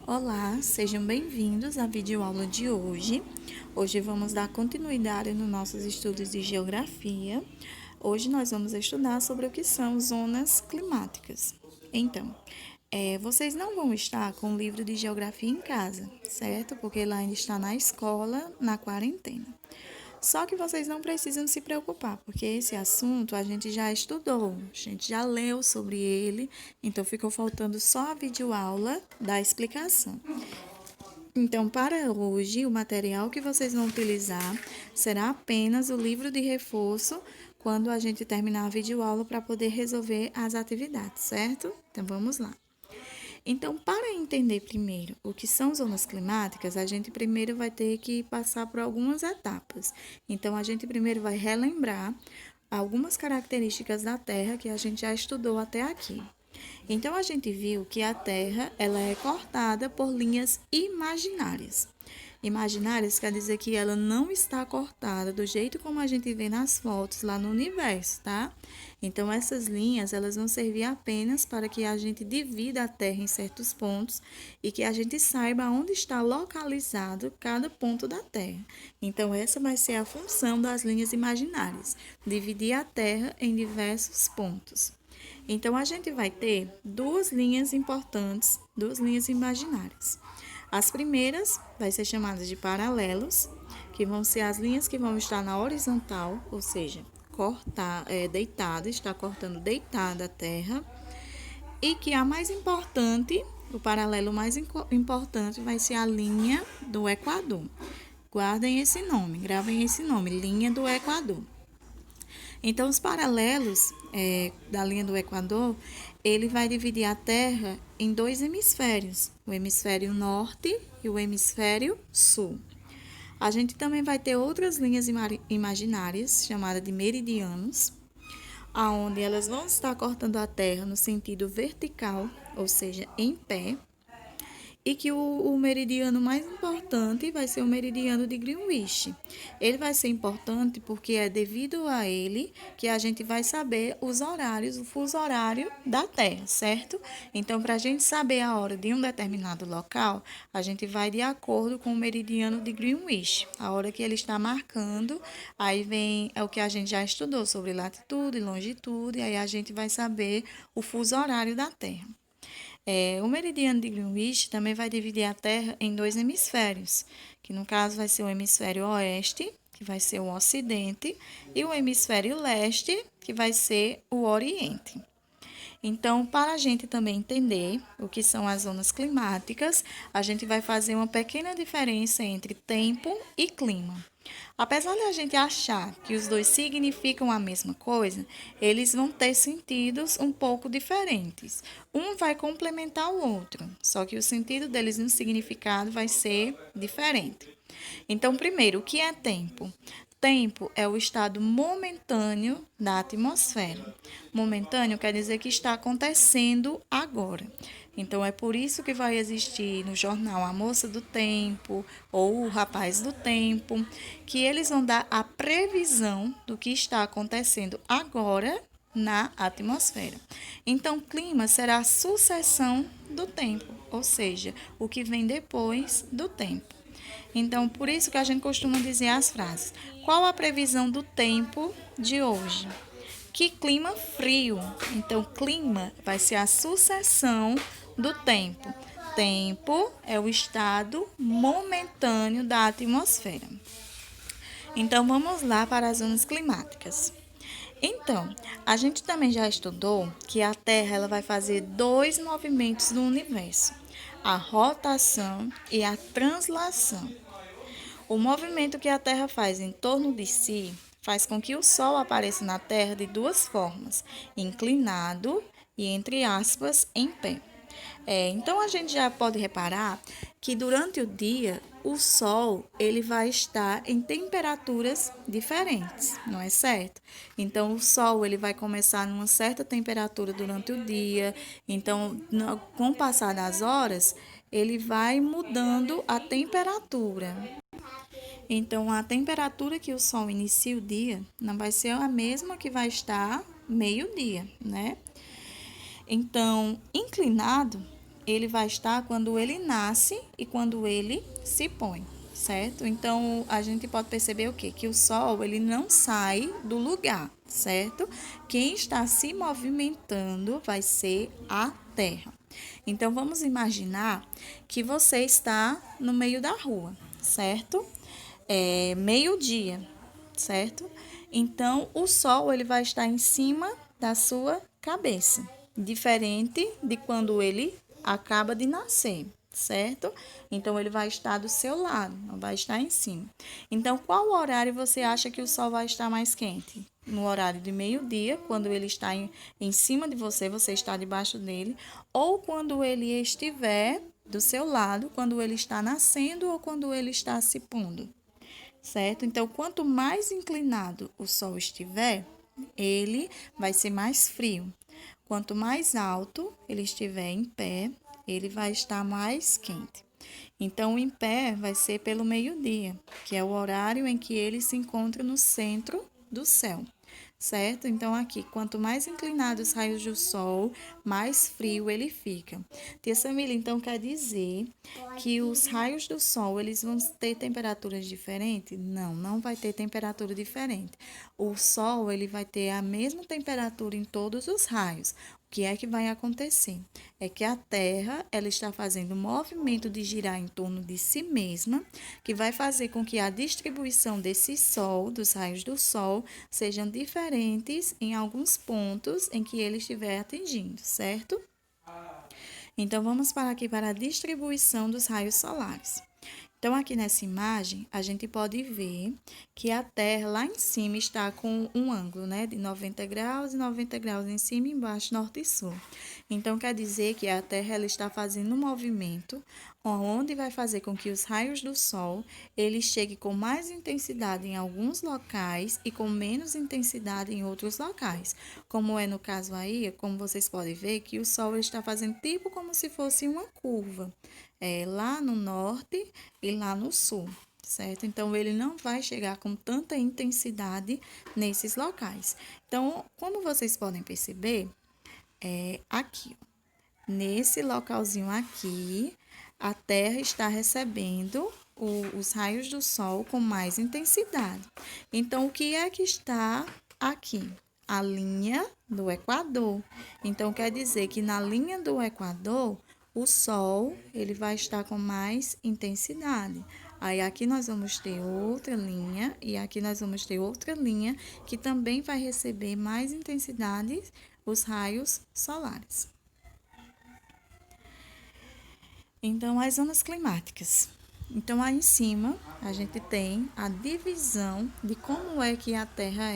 Olá, sejam bem-vindos à videoaula de hoje. Hoje vamos dar continuidade nos nossos estudos de geografia. Hoje nós vamos estudar sobre o que são zonas climáticas. Então, vocês não vão estar com o livro de geografia em casa, certo? Porque ele ainda está na escola, na quarentena. Só que vocês não precisam se preocupar, porque esse assunto a gente já estudou, a gente já leu sobre ele, então ficou faltando só a videoaula da explicação. Então, para hoje, o material que vocês vão utilizar será apenas o livro de reforço quando a gente terminar a videoaula para poder resolver as atividades, certo? Então, vamos lá. Então, para entender primeiro o que são zonas climáticas, a gente primeiro vai ter que passar por algumas etapas. Então, a gente primeiro vai relembrar algumas características da Terra que a gente já estudou até aqui. Então, a gente viu que a Terra ela é cortada por linhas imaginárias. Imaginárias quer dizer que ela não está cortada do jeito como a gente vê nas fotos lá no universo, tá? Então, essas linhas, elas vão servir apenas para que a gente divida a Terra em certos pontos e que a gente saiba onde está localizado cada ponto da Terra. Então, essa vai ser a função das linhas imaginárias, dividir a Terra em diversos pontos. Então, a gente vai ter duas linhas importantes, duas linhas imaginárias. As primeiras vai ser chamadas de paralelos, que vão ser as linhas que vão estar na horizontal, ou seja, deitada, está cortando deitada a terra. E que a mais importante, o paralelo mais importante vai ser a linha do Equador. Guardem esse nome, gravem esse nome, linha do Equador. Então, os paralelos da linha do Equador, ele vai dividir a Terra em dois hemisférios, o hemisfério norte e o hemisfério sul. A gente também vai ter outras linhas imaginárias, chamadas de meridianos, aonde elas vão estar cortando a Terra no sentido vertical, ou seja, em pé, e que o meridiano mais importante vai ser o meridiano de Greenwich. Ele vai ser importante porque é devido a ele que a gente vai saber os horários, o fuso horário da Terra, certo? Então, para a gente saber a hora de um determinado local, a gente vai de acordo com o meridiano de Greenwich, a hora que ele está marcando. Aí vem o que a gente já estudou sobre latitude e longitude, aí a gente vai saber o fuso horário da Terra. O meridiano de Greenwich também vai dividir a Terra em dois hemisférios, que no caso vai ser o hemisfério oeste, que vai ser o ocidente, e o hemisfério leste, que vai ser o oriente. Então, para a gente também entender o que são as zonas climáticas, a gente vai fazer uma pequena diferença entre tempo e clima. Apesar de a gente achar que os dois significam a mesma coisa, eles vão ter sentidos um pouco diferentes. Um vai complementar o outro, só que o sentido deles no significado vai ser diferente. Então, primeiro, o que é tempo? Tempo é o estado momentâneo da atmosfera. Momentâneo quer dizer que está acontecendo agora. Então, é por isso que vai existir no jornal A Moça do Tempo ou O Rapaz do Tempo, que eles vão dar a previsão do que está acontecendo agora na atmosfera. Então, clima será a sucessão do tempo, ou seja, o que vem depois do tempo. Então, por isso que a gente costuma dizer as frases: qual a previsão do tempo de hoje? Que clima frio. Então, clima vai ser a sucessão do tempo. Tempo é o estado momentâneo da atmosfera. Então, vamos lá para as zonas climáticas. Então, a gente também já estudou que a Terra ela vai fazer dois movimentos no universo: a rotação e a translação. O movimento que a Terra faz em torno de si faz com que o Sol apareça na Terra de duas formas: inclinado e, entre aspas, em pé. Então a gente já pode reparar que durante o dia o Sol ele vai estar em temperaturas diferentes, não é certo? Então o Sol ele vai começar numa certa temperatura durante o dia, então com o passar das horas ele vai mudando a temperatura. Então, a temperatura que o Sol inicia o dia não vai ser a mesma que vai estar meio-dia, né? Então, inclinado ele vai estar quando ele nasce e quando ele se põe, certo? Então, a gente pode perceber o quê? Que o Sol, ele não sai do lugar, certo? Quem está se movimentando vai ser a Terra. Então, vamos imaginar que você está no meio da rua, certo? É meio-dia, certo? Então, o Sol, ele vai estar em cima da sua cabeça, diferente de quando ele acaba de nascer, certo? Então, ele vai estar do seu lado, não vai estar em cima. Então, qual horário você acha que o Sol vai estar mais quente? No horário de meio-dia, quando ele está em cima de você, você está debaixo dele, ou quando ele estiver do seu lado, quando ele está nascendo ou quando ele está se pondo, certo? Então, quanto mais inclinado o Sol estiver, ele vai ser mais frio. Quanto mais alto ele estiver em pé, ele vai estar mais quente. Então, em pé vai ser pelo meio-dia, que é o horário em que ele se encontra no centro do céu, certo? Então, aqui, quanto mais inclinados os raios do Sol, mais frio ele fica. Tia Samila, então, quer dizer que os raios do Sol, eles vão ter temperaturas diferentes? Não, não vai ter temperatura diferente. O Sol, ele vai ter a mesma temperatura em todos os raios. O que é que vai acontecer? É que a Terra, ela está fazendo um movimento de girar em torno de si mesma, que vai fazer com que a distribuição desse Sol, dos raios do Sol, sejam diferentes em alguns pontos em que ele estiver atingindo, certo? Então, vamos para aqui para a distribuição dos raios solares. Então, aqui nessa imagem, a gente pode ver que a Terra lá em cima está com um ângulo, né, de 90 graus e 90 graus em cima, embaixo, norte e sul. Então, quer dizer que a Terra ela está fazendo um movimento onde vai fazer com que os raios do Sol eles cheguem com mais intensidade em alguns locais e com menos intensidade em outros locais. Como é no caso aí, como vocês podem ver, que o Sol está fazendo tipo como se fosse uma curva. Lá no norte e lá no sul, certo? Então, ele não vai chegar com tanta intensidade nesses locais. Então, como vocês podem perceber, aqui, ó, nesse localzinho aqui, a Terra está recebendo os raios do Sol com mais intensidade. Então, o que é que está aqui? A linha do Equador. Então, quer dizer que na linha do Equador, o Sol ele vai estar com mais intensidade. Aí aqui nós vamos ter outra linha e aqui nós vamos ter outra linha que também vai receber mais intensidade os raios solares. Então, as zonas climáticas. Então, aí em cima, a gente tem a divisão de como é que a Terra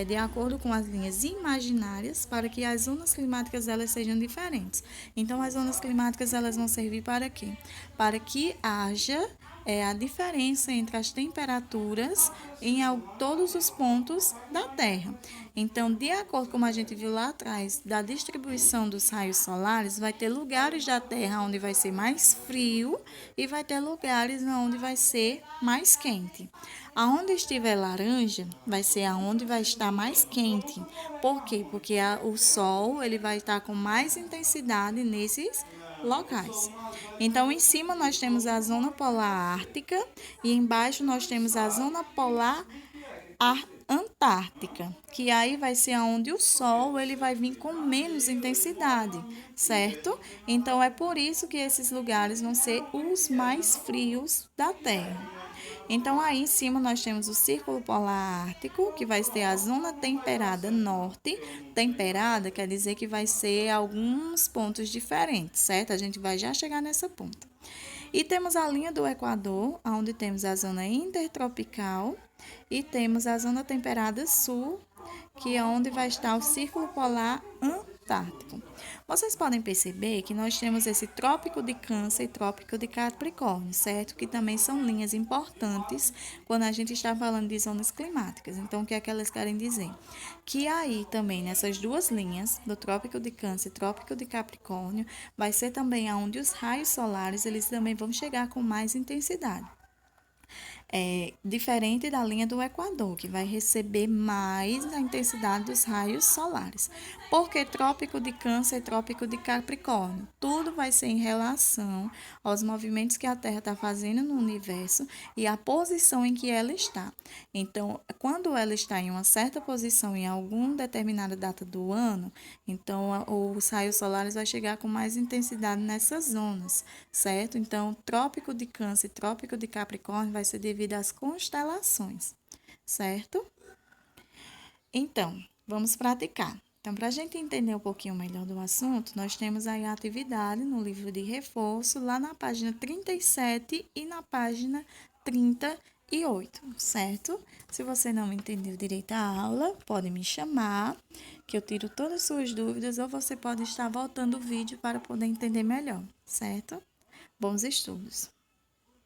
de acordo com as linhas imaginárias, para que as zonas climáticas elas sejam diferentes. Então, as zonas climáticas elas vão servir para quê? Para que haja a diferença entre as temperaturas em todos os pontos da Terra. Então, de acordo com a gente viu lá atrás, da distribuição dos raios solares, vai ter lugares da Terra onde vai ser mais frio e vai ter lugares onde vai ser mais quente. Aonde estiver laranja, vai ser aonde vai estar mais quente. Por quê? Porque o Sol ele vai estar com mais intensidade nesses locais. Então, em cima nós temos a zona polar ártica e embaixo nós temos a zona polar antártica, que aí vai ser onde o Sol ele vai vir com menos intensidade, certo? Então, é por isso que esses lugares vão ser os mais frios da Terra. Então, aí em cima nós temos o Círculo Polar Ártico, que vai ter a zona temperada norte. Temperada quer dizer que vai ser alguns pontos diferentes, certo? A gente vai já chegar nessa ponta. E temos a linha do Equador, onde temos a zona intertropical, e temos a zona temperada sul, que é onde vai estar o Círculo Polar Antártico. Vocês podem perceber que nós temos esse Trópico de Câncer e Trópico de Capricórnio, certo? Que também são linhas importantes quando a gente está falando de zonas climáticas. Então, o que é que elas querem dizer? Que aí também, nessas duas linhas, do Trópico de Câncer e Trópico de Capricórnio, vai ser também onde os raios solares, eles também vão chegar com mais intensidade. diferente da linha do Equador, que vai receber mais a intensidade dos raios solares. Porque Trópico de Câncer e Trópico de Capricórnio, tudo vai ser em relação aos movimentos que a Terra está fazendo no universo e a posição em que ela está. Então, quando ela está em uma certa posição em alguma determinada data do ano, então os raios solares vai chegar com mais intensidade nessas zonas, certo? Então, Trópico de Câncer e Trópico de Capricórnio vai ser devido às constelações, certo? Então, vamos praticar. Então, para a gente entender um pouquinho melhor do assunto, nós temos aí a atividade no livro de reforço, lá na página 37 e na página 38, certo? Se você não entendeu direito a aula, pode me chamar, que eu tiro todas as suas dúvidas, ou você pode estar voltando o vídeo para poder entender melhor, certo? Bons estudos!